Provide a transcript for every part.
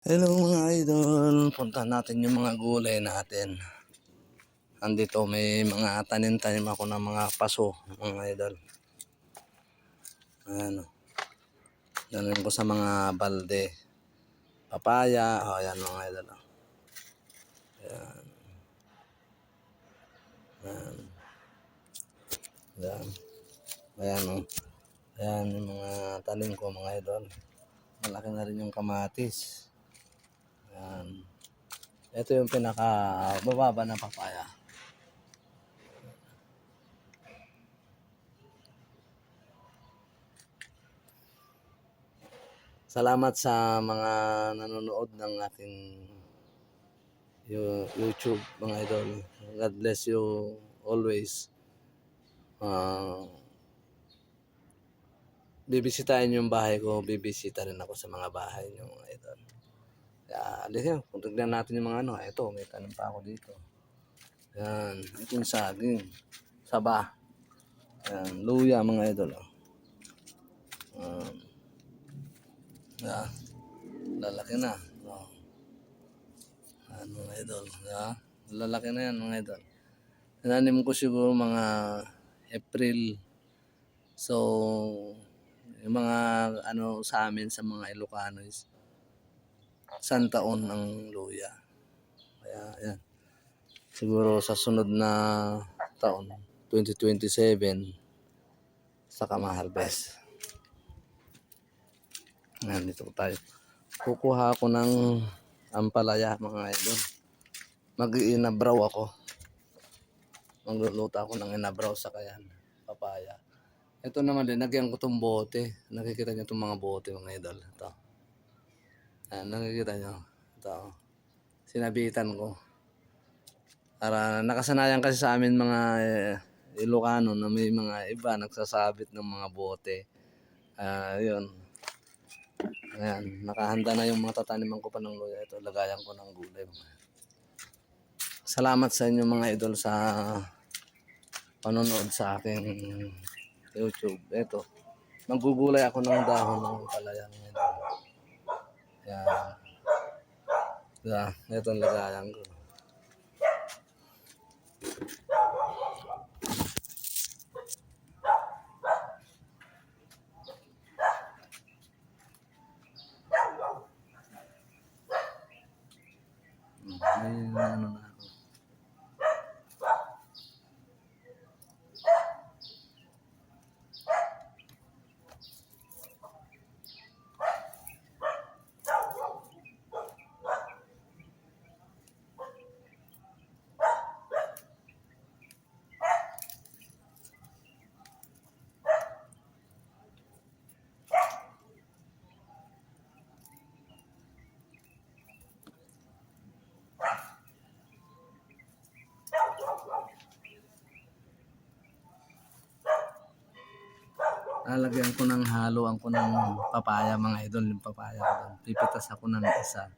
Hello mga idol, puntahan natin yung mga gulay natin. Andito may mga tanim-tanim ako ng mga paso mga idol. Ayan o. Danin ko sa mga balde. Papaya, ayan mga idol. Ayan, ayan, ayan. Ayan o. Ayan yung mga tanim ko mga idol. Malaki na rin yung kamatis. Ayan. Ito yung pinaka bababa na papaya. Salamat sa mga nanonood ng aking YouTube mga idol. God bless you always. Bibisitahin yung bahay ko, bibisita rin ako sa mga bahay niyo mga idol. Kaya alin yun, kung tignan natin yung mga ano, ito may tanim pa ako dito. Yan, ito yung saging, saba. Yan, luya mga idol. Um, yan, lalaki na. Oh, yan mga idol. Yan, lalaki na yan mga idol. Tinanim ko siguro mga April. So, yung mga ano sa amin sa mga Ilocano is isang taon ang luya. Kaya yan. Siguro sa sunod na taon, 2027, saka ma-harvest. Nandito tayo. Kukuha ako ng ampalaya mga idol. Mag-iinabraw ako. Magluluto ako ng inabraw sa kayan. Papaya. Ito naman din, nagyan ko itong bote. Nakikita niyo itong mga bote mga idol. Ito. Ayan, nakikita niyo. Ito. Sinabitan ko. Para nakasanayan kasi sa amin mga Ilocano na may mga iba nagsasabit ng mga bote. Yun. Ayan, nakahanda na yung mga tataniman ko pa ng luya. Ito, lagayan ko ng gulay. Salamat sa inyo mga idol sa panonood sa aking YouTube. Ito, magugulay ako ng dahon ng palayang. Ayan. Ayan, ito ang lagayan ko. May ano na ako. Lalagyan ko ng haluan ko ng papaya mga idol, yung papaya ko doon. Pipitas ako ng isa.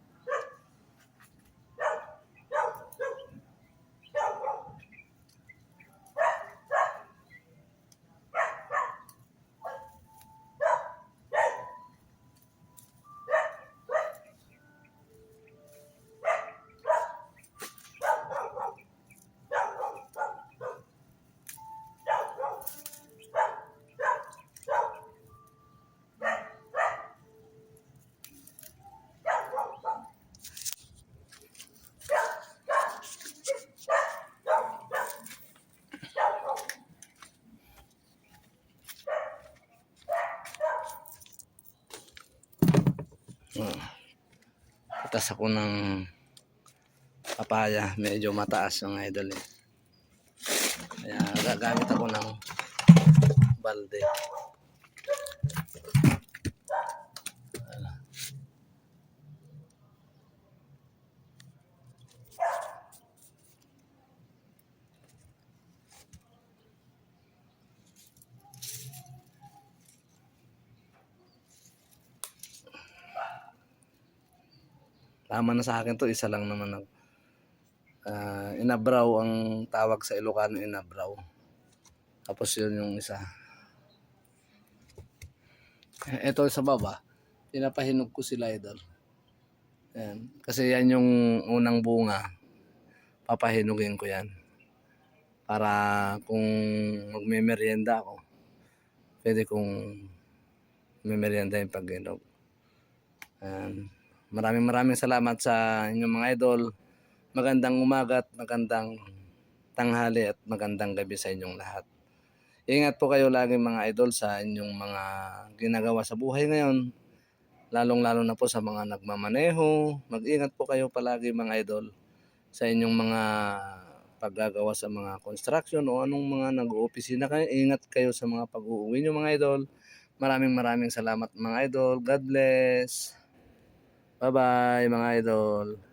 Pitas ako ng papaya, medyo mataas yung idol eh. Kaya gagamit ako ng balde. Tama na sa akin to, isa lang naman ako. Inabraw ang tawag sa Ilocano, inabraw. Tapos yun yung isa. Ito sa baba, pinapahinog ko sila idol. Yan. Kasi yan yung unang bunga, papahinugin ko yan. Para kung magmemeryenda ako, pwede kong memeryenda yung pag-hinog. Yan. Maraming salamat sa inyong mga idol. Magandang umaga at magandang tanghali at magandang gabi sa inyong lahat. Ingat po kayo lagi mga idol sa inyong mga ginagawa sa buhay ngayon. Lalong-lalo na po sa mga nagmamaneho. Mag-ingat po kayo palagi mga idol sa inyong mga paggagawa sa mga construction o anong mga nag-oopisina kayo. Ingat kayo sa mga pag-uuwi nyo mga idol. Maraming salamat mga idol. God bless. Bye-bye mga idol.